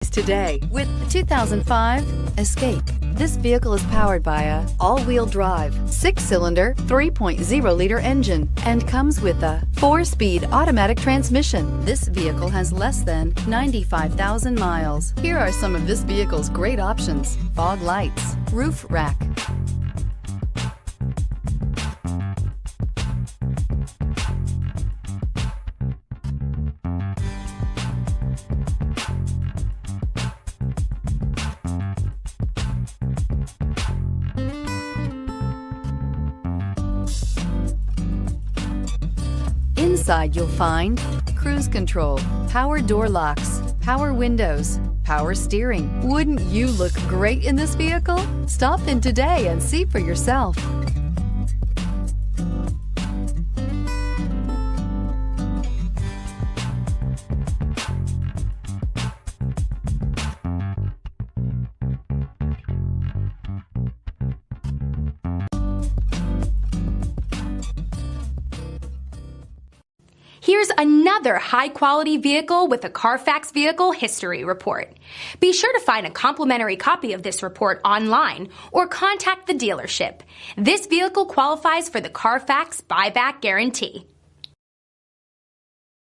choice today with the 2005 Escape. This vehicle is powered by a all-wheel drive, 6-cylinder, 3.0-liter engine and comes with a 4-speed automatic transmission. This vehicle has less than 95,000 miles. Here are some of this vehicle's great options: fog lights, roof rack, Inside you'll find cruise control, power door locks, power windows, power steering. Wouldn't you look great in this vehicle? Stop in today and see for yourself. Here's another high-quality vehicle with a CARFAX Vehicle History Report. Be sure to find a complimentary copy of this report online or contact the dealership. This vehicle qualifies for the CARFAX Buyback Guarantee.